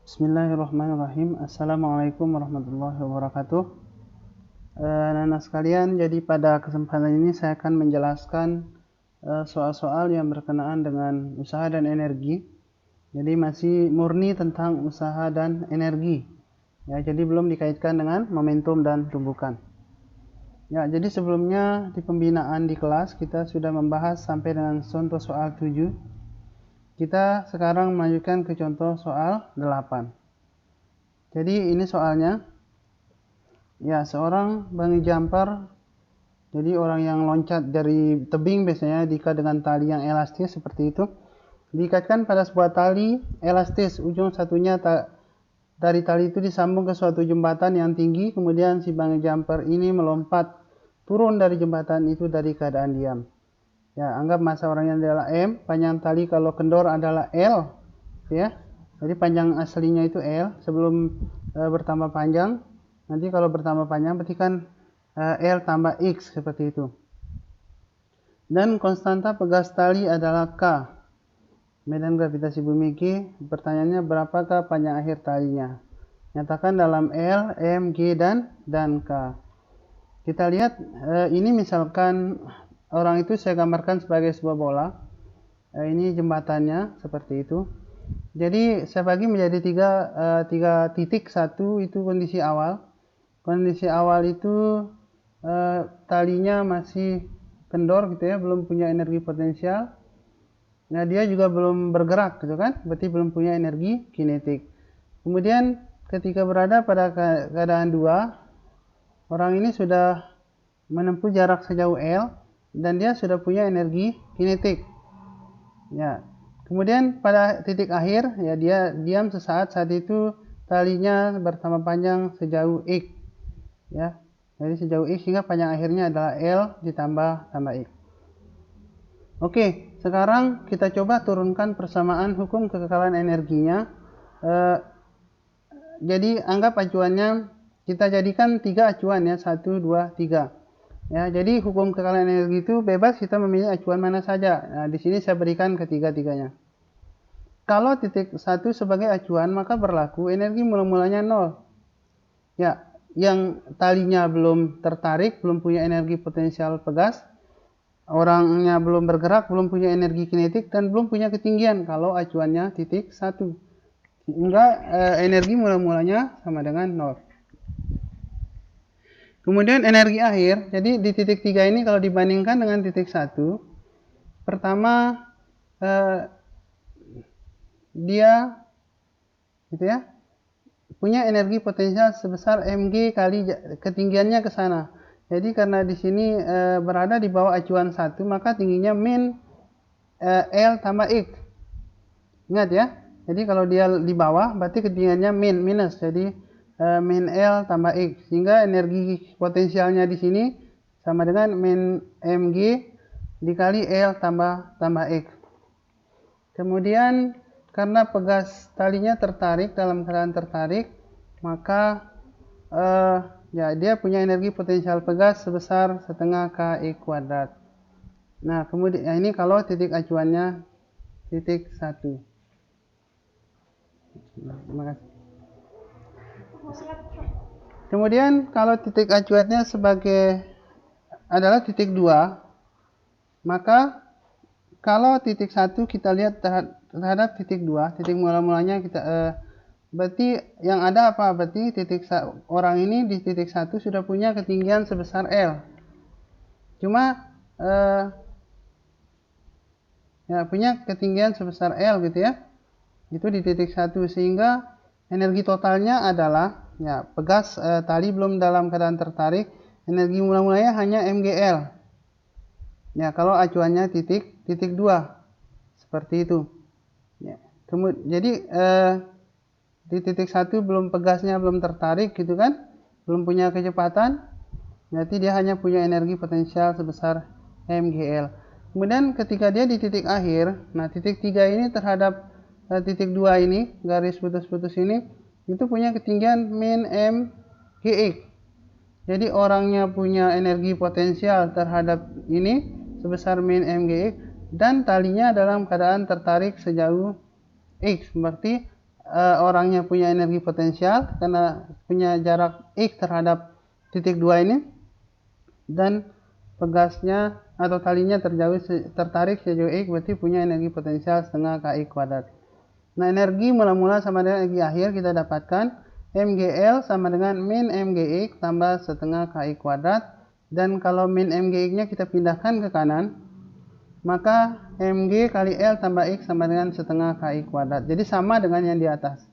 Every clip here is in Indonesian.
Bismillahirrahmanirrahim. Assalamualaikum warahmatullahi wabarakatuh. Anak-anak sekalian, jadi pada kesempatan ini saya akan menjelaskan soal-soal yang berkenaan dengan usaha dan energi. Jadi masih murni tentang usaha dan energi. Ya, jadi belum dikaitkan dengan momentum dan tumbukan. Ya, jadi sebelumnya di pembinaan di kelas kita sudah membahas sampai dengan contoh soal 7. Kita sekarang melanjutkan ke contoh soal 8. Jadi ini soalnya, ya seorang bungee jumper, jadi orang yang loncat dari tebing biasanya diikat dengan tali yang elastis seperti itu, diikatkan pada sebuah tali elastis, ujung satunya dari tali itu disambung ke suatu jembatan yang tinggi, kemudian si bungee jumper ini melompat turun dari jembatan itu dari keadaan diam. Ya, anggap massa orangnya adalah M, panjang tali kalau kendor adalah L, ya. Jadi panjang aslinya itu L sebelum bertambah panjang. Nanti kalau bertambah panjang berarti kan L tambah X seperti itu. Dan konstanta pegas tali adalah K. Medan gravitasi bumi G. Pertanyaannya berapakah panjang akhir talinya? Nyatakan dalam L, M, G dan K. Kita lihat ini misalkan orang itu saya gambarkan sebagai sebuah bola. Ini jembatannya seperti itu. Jadi saya bagi menjadi tiga titik. Satu itu kondisi awal. Kondisi awal itu talinya masih kendor gitu ya, belum punya energi potensial. Nah, dia juga belum bergerak gitu kan, berarti belum punya energi kinetik. Kemudian ketika berada pada keadaan 2, orang ini sudah menempuh jarak sejauh L dan dia sudah punya energi kinetik. Ya. Kemudian pada titik akhir, ya dia diam sesaat, saat itu talinya bertambah panjang sejauh X. Ya. Jadi sejauh X sehingga panjang akhirnya adalah L ditambah X. Oke, sekarang kita coba turunkan persamaan hukum kekekalan energinya. Jadi anggap acuannya kita jadikan 3 acuan ya, 1, 2, 3. Ya, jadi hukum kekekalan energi itu bebas kita memilih acuan mana saja. Nah, di sini saya berikan ketiga-tiganya. Kalau titik 1 sebagai acuan, maka berlaku energi mula-mulanya 0. Ya, yang talinya belum tertarik, belum punya energi potensial pegas, orangnya belum bergerak, belum punya energi kinetik, dan belum punya ketinggian kalau acuannya titik 1. Sehingga energi mula-mulanya sama dengan 0. Kemudian energi akhir, jadi di titik 3 ini kalau dibandingkan dengan titik 1, pertama dia gitu ya, punya energi potensial sebesar mg kali ketinggiannya ke sana. Jadi karena di sini berada di bawah acuan 1, maka tingginya min L tambah X. Ingat ya, jadi kalau dia di bawah berarti ketinggiannya minus, jadi min L tambah X, sehingga energi potensialnya di sini sama dengan min mg dikali L tambah X. Kemudian karena pegas talinya tertarik dalam keadaan tertarik, maka ya dia punya energi potensial pegas sebesar setengah KI kuadrat. Nah, kemudian ini kalau titik acuannya titik 1. Terima kasih. Kemudian kalau titik acuannya adalah titik 2, maka kalau titik 1 kita lihat terhadap titik 2, titik mula-mulanya kita berarti yang ada apa? Berarti orang ini di titik 1 sudah punya ketinggian sebesar L. Cuma ya punya ketinggian sebesar L gitu ya. Itu di titik 1, sehingga energi totalnya adalah ya pegas tali belum dalam keadaan tertarik, energi mula-mulanya hanya mgl. Ya, kalau acuannya titik 2 seperti itu. Ya. Jadi di titik 1 belum pegasnya belum tertarik gitu kan, belum punya kecepatan, berarti dia hanya punya energi potensial sebesar mgl. Kemudian ketika dia di titik akhir, nah titik 3 ini terhadap titik 2 ini, garis putus-putus ini, itu punya ketinggian min mgx. Jadi orangnya punya energi potensial terhadap ini sebesar min mgx, dan talinya dalam keadaan tertarik sejauh x, berarti orangnya punya energi potensial karena punya jarak X terhadap titik 2 ini, dan pegasnya atau talinya tertarik sejauh X, berarti punya energi potensial setengah KI kuadrat. Nah, energi mula-mula sama dengan energi akhir kita dapatkan MGL sama dengan min MGX tambah setengah KI kuadrat, dan kalau min MGX-nya kita pindahkan ke kanan, maka Mg kali L tambah X sama dengan setengah KI kuadrat. Jadi sama dengan yang di atas.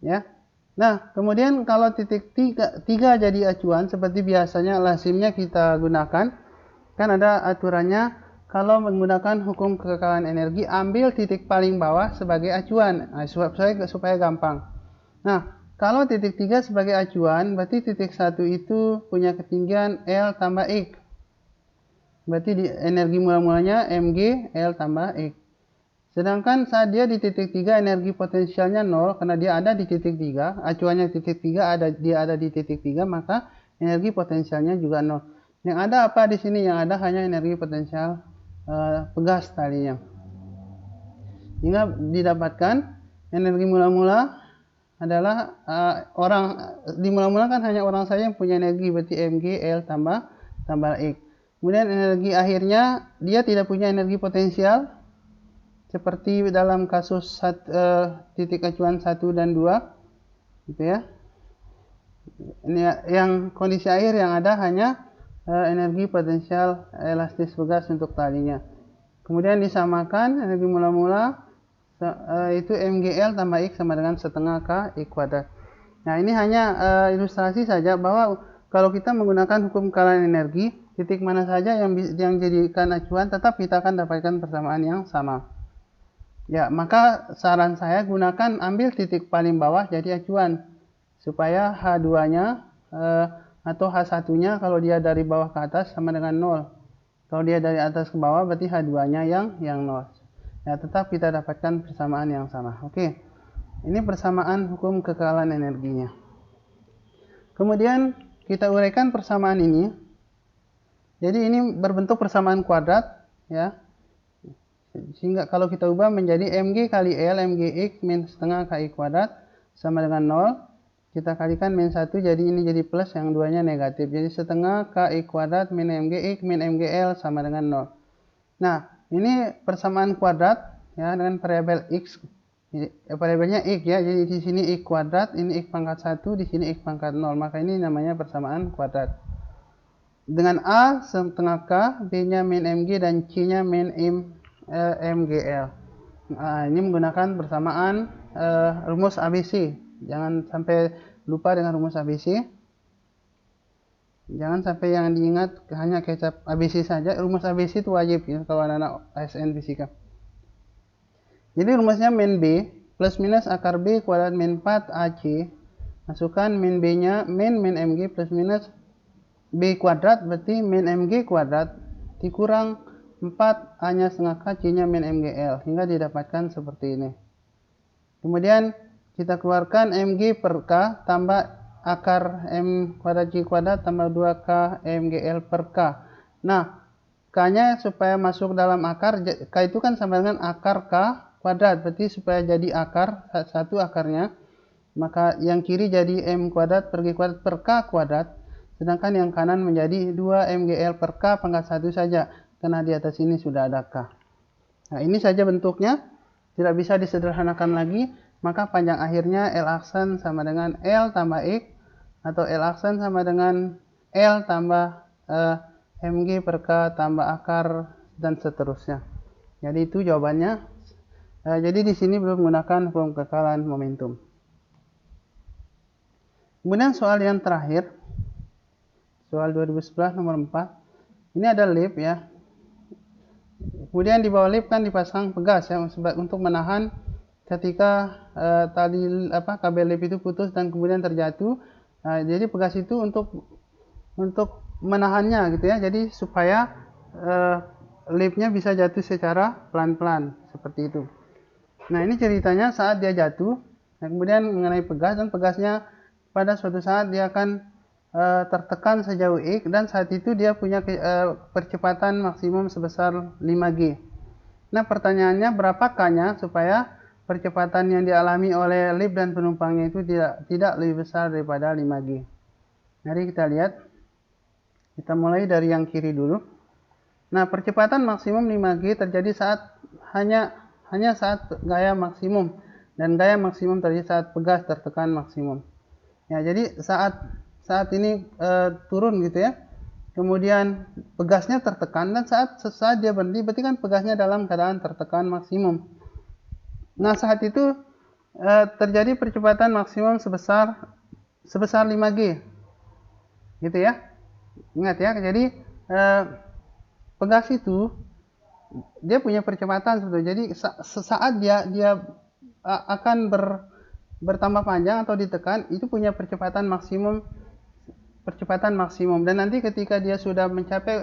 Ya. Nah, kemudian kalau titik 3 jadi acuan, seperti biasanya lazimnya kita gunakan, kan ada aturannya kalau menggunakan hukum kekekalan energi, ambil titik paling bawah sebagai acuan. Nah, supaya gampang. Nah, kalau titik 3 sebagai acuan, berarti titik 1 itu punya ketinggian L tambah X. Berarti energi mula-mulanya Mg L tambah X. Sedangkan saat dia di titik 3 energi potensialnya 0 karena dia ada di titik 3, acuannya titik 3 dia ada di titik 3, maka energi potensialnya juga 0. Yang ada apa di sini? Yang ada hanya energi potensial pegas talinya. Hingga didapatkan energi mula-mula adalah di mula-mula kan hanya orang saja yang punya energi, berarti Mg L tambah X. Kemudian energi akhirnya dia tidak punya energi potensial seperti dalam kasus titik acuan 1 dan 2 gitu ya. Ini yang kondisi akhir yang ada hanya energi potensial elastis pegas untuk talinya. Kemudian disamakan energi mula-mula itu MgL tambah X sama dengan setengah KI kuadrat. Nah, ini hanya ilustrasi saja bahwa kalau kita menggunakan hukum kekekalan energi, titik mana saja yang jadikan acuan, tetap kita akan dapatkan persamaan yang sama. Ya, maka saran saya gunakan ambil titik paling bawah jadi acuan, supaya H2-nya atau H1-nya kalau dia dari bawah ke atas sama dengan 0. Kalau dia dari atas ke bawah berarti H2-nya yang 0. Ya, tetap kita dapatkan persamaan yang sama. Oke. Ini persamaan hukum kekekalan energinya. Kemudian kita uraikan persamaan ini. Jadi ini berbentuk persamaan kuadrat, ya. Sehingga kalau kita ubah menjadi Mg kali L Mgx min setengah KI kuadrat sama dengan 0. Kita kalikan min 1, jadi ini jadi plus, yang duanya negatif. Jadi setengah KI kuadrat min Mgx min Mgl sama dengan 0. Nah, ini persamaan kuadrat ya dengan variabel x. Variabelnya x ya. Jadi di sini x kuadrat, ini x pangkat 1, di sini x pangkat 0. Maka ini namanya persamaan kuadrat. Dengan A setengah K, B-nya min Mg dan C-nya min Mgl. Nah, ini menggunakan persamaan rumus ABC. Jangan sampai lupa dengan rumus ABC. Jangan sampai yang diingat hanya kecap ABC saja. Rumus ABC itu wajib ya kalau anak-anak ASN fisika. Jadi rumusnya min B plus minus akar B kuadrat min 4 AC. Masukkan min B-nya min Mg plus minus B kuadrat, berarti min Mg kuadrat dikurang 4 A-nya setengah K, C-nya min Mgl, hingga didapatkan seperti ini. Kemudian kita keluarkan Mg per K tambah akar M kuadrat C kuadrat tambah 2K Mgl per K. Nah, K-nya supaya masuk dalam akar, K itu kan sama dengan akar K kuadrat, berarti supaya jadi akar, satu akarnya, maka yang kiri jadi M kuadrat per G kuadrat per K kuadrat, sedangkan yang kanan menjadi 2 Mgl per K pangkat 1 saja, karena di atas ini sudah ada K. Nah, ini saja bentuknya, tidak bisa disederhanakan lagi, maka panjang akhirnya L aksen sama dengan L tambah X, atau L aksen sama dengan L tambah Mg per K tambah akar, dan seterusnya. Jadi itu jawabannya. Jadi di sini belum menggunakan hukum kekekalan momentum. Kemudian soal yang terakhir, soal 2011 nomor 4. Ini ada lip ya. Kemudian di bawah lip kan dipasang pegas ya untuk menahan ketika kabel lip itu putus dan kemudian terjatuh. Jadi pegas itu untuk menahannya gitu ya. Jadi supaya lipnya bisa jatuh secara pelan-pelan seperti itu. Nah, ini ceritanya saat dia jatuh, nah kemudian mengenai pegas, dan pegasnya pada suatu saat dia akan tertekan sejauh X, dan saat itu dia punya percepatan maksimum sebesar 5G. Nah, pertanyaannya berapa K-nya supaya percepatan yang dialami oleh lift dan penumpangnya itu tidak lebih besar daripada 5G. Mari kita lihat. Kita mulai dari yang kiri dulu. Nah, percepatan maksimum 5G terjadi hanya saat gaya maksimum, dan gaya maksimum terjadi saat pegas tertekan maksimum. Ya, jadi saat ini turun gitu ya. Kemudian pegasnya tertekan, dan saat dia berhenti berarti kan pegasnya dalam keadaan tertekan maksimum. Nah, saat itu terjadi percepatan maksimum sebesar 5G. Gitu ya. Ingat ya, jadi pegas itu dia punya percepatan sebetulnya. Jadi saat dia akan bertambah panjang atau ditekan, itu punya percepatan maksimum, dan nanti ketika dia sudah mencapai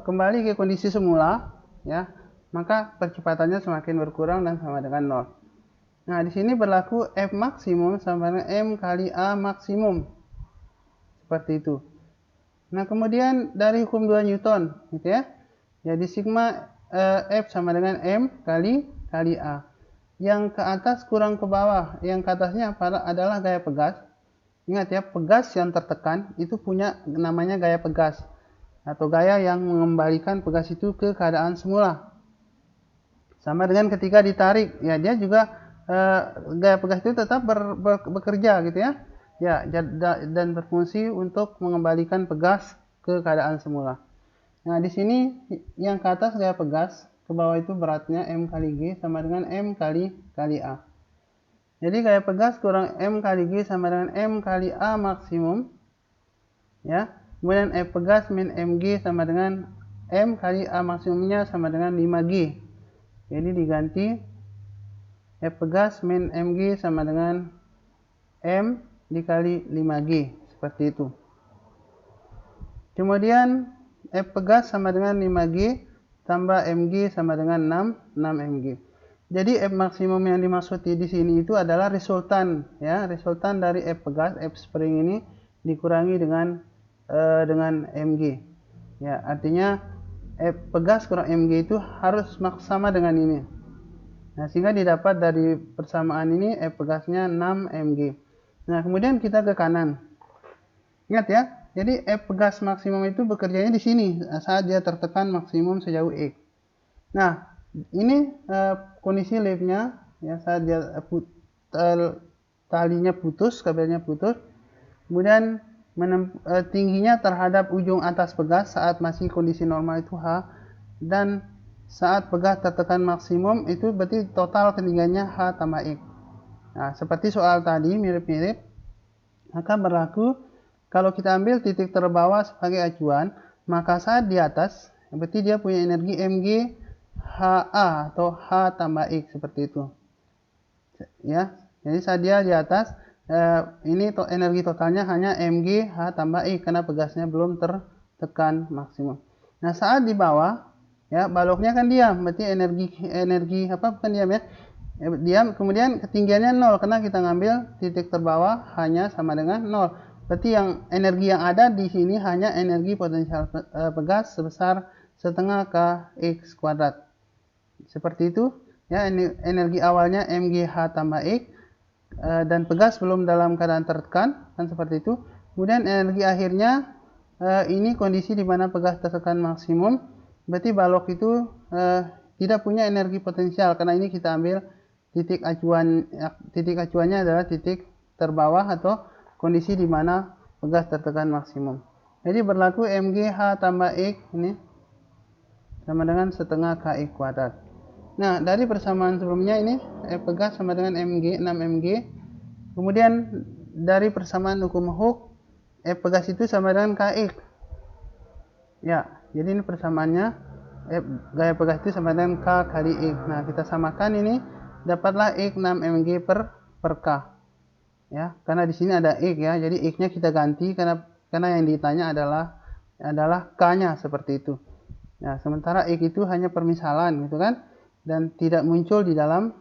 kembali ke kondisi semula, ya, maka percepatannya semakin berkurang dan sama dengan 0. Nah, di sini berlaku F maksimum sama dengan M kali A maksimum. Seperti itu. Nah, kemudian dari hukum 2 Newton, gitu ya. Jadi sigma F sama dengan M kali A. Yang ke atas kurang ke bawah, yang ke atasnya adalah gaya pegas. Ingat ya, pegas yang tertekan itu punya namanya gaya pegas, atau gaya yang mengembalikan pegas itu ke keadaan semula. Sama dengan ketika ditarik, ya dia juga gaya pegas itu tetap bekerja gitu ya. Ya, dan berfungsi untuk mengembalikan pegas ke keadaan semula. Nah, di sini yang ke atas gaya pegas, ke bawah itu beratnya M kali G sama dengan M kali A. Jadi gaya pegas kurang M kali G sama dengan M kali A maksimum. Ya. Kemudian F pegas min Mg sama dengan M kali A maksimumnya sama dengan 5G. Jadi diganti F pegas min Mg sama dengan M dikali 5G. Seperti itu. Kemudian F pegas sama dengan 5G tambah Mg sama dengan 6 Mg. Jadi F maksimum yang dimaksud di sini itu adalah resultan, ya, resultan dari F pegas, F spring ini dikurangi dengan Mg. Ya, artinya F pegas kurang Mg itu harus sama dengan ini. Nah, sehingga didapat dari persamaan ini F pegasnya 6 Mg. Nah, kemudian kita ke kanan. Ingat ya, jadi F pegas maksimum itu bekerjanya di sini saat dia tertekan maksimum sejauh X. Nah, ini kondisi liftnya, ya, saat dia talinya putus, kabelnya putus, kemudian tingginya terhadap ujung atas pegas saat masih kondisi normal itu H, dan saat pegas tertekan maksimum itu berarti total ketinggiannya H tambah X. Nah, seperti soal tadi mirip-mirip, maka berlaku kalau kita ambil titik terbawah sebagai acuan, maka saat di atas berarti dia punya energi Mg HA atau H tambah X, seperti itu. Ya, jadi saat dia di atas, ini energi totalnya hanya Mg H tambah X karena pegasnya belum tertekan maksimum. Nah, saat di bawah, ya, baloknya kan diam, berarti energi apa, bukan diam ya, diam, kemudian ketinggiannya 0 karena kita ngambil titik terbawah hanya sama dengan 0. Berarti energi yang ada di sini hanya energi potensial pegas sebesar setengah kx kuadrat. Seperti itu, ya, energi awalnya MgH tambah X, dan pegas belum dalam keadaan tertekan, kan seperti itu. Kemudian energi akhirnya, ini kondisi di mana pegas tertekan maksimum, berarti balok itu tidak punya energi potensial karena ini kita ambil titik acuannya adalah titik terbawah atau kondisi di mana pegas tertekan maksimum. Jadi berlaku MgH tambah X ini sama dengan setengah kx kuadrat. Nah, dari persamaan sebelumnya ini F pegas sama dengan Mg, 6 Mg. Kemudian dari persamaan hukum Hooke, F pegas itu sama dengan Kx. Ya, jadi ini persamaannya, gaya pegas itu sama dengan K kali X. Nah, kita samakan ini, dapatlah X 6 Mg per K. Ya, karena di sini ada X ya, jadi X-nya kita ganti karena yang ditanya adalah K-nya, seperti itu. Nah, sementara X itu hanya permisalan gitu kan, dan tidak muncul di dalam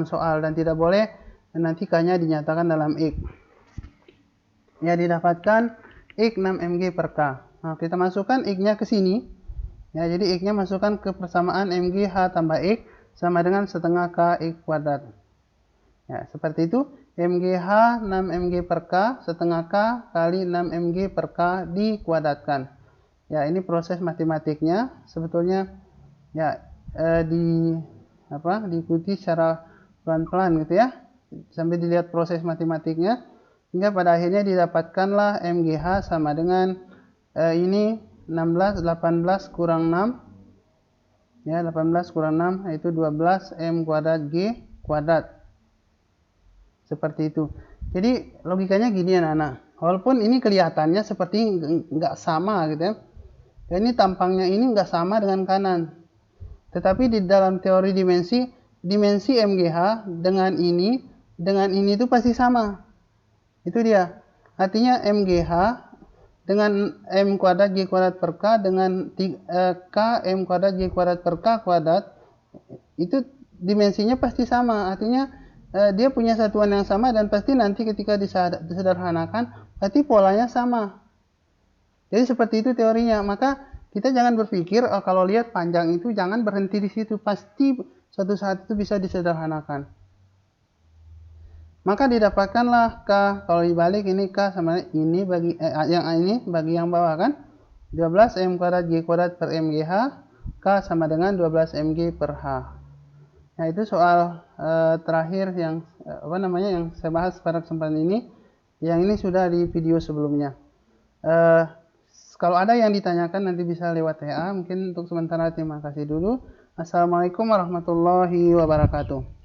soal, dan tidak boleh nanti K-nya dinyatakan dalam X. Ya, didapatkan X 6 Mg per K. Nah, kita masukkan X-nya ke sini. Ya, jadi X-nya masukkan ke persamaan Mg H tambah X sama dengan setengah KX kuadrat. Ya, seperti itu. MGH 6 mg per K setengah K kali 6 mg per K dikuadratkan. Ya, ini proses matematiknya. Sebetulnya ya diikuti secara pelan-pelan gitu ya. Sampai dilihat proses matematiknya hingga pada akhirnya didapatkanlah MGH sama dengan ini 18 kurang 6. Ya, 18 kurang 6 yaitu 12 M kuadrat G kuadrat. Seperti itu. Jadi logikanya gini anak-anak. Walaupun ini kelihatannya seperti nggak sama gitu ya. Dan ini tampangnya ini nggak sama dengan kanan. Tetapi di dalam teori dimensi MGH dengan ini itu pasti sama. Itu dia. Artinya MGH dengan M kuadrat G kuadrat per K dengan K M kuadrat G kuadrat per K kuadrat itu dimensinya pasti sama. Artinya dia punya satuan yang sama dan pasti nanti ketika disederhanakan berarti polanya sama. Jadi seperti itu teorinya. Maka kita jangan berpikir kalau lihat panjang itu jangan berhenti di situ. Pasti suatu saat itu bisa disederhanakan. Maka didapatkanlah K. Kalau dibalik ini K sama ini bagi yang bawah kan. 12 M kuadrat G kuadrat per MGH. K sama dengan 12 mg per H. Nah, itu soal terakhir yang yang saya bahas pada kesempatan ini. Yang ini sudah di video sebelumnya. Kalau ada yang ditanyakan nanti bisa lewat WA. Mungkin untuk sementara terima kasih dulu. Assalamualaikum warahmatullahi wabarakatuh.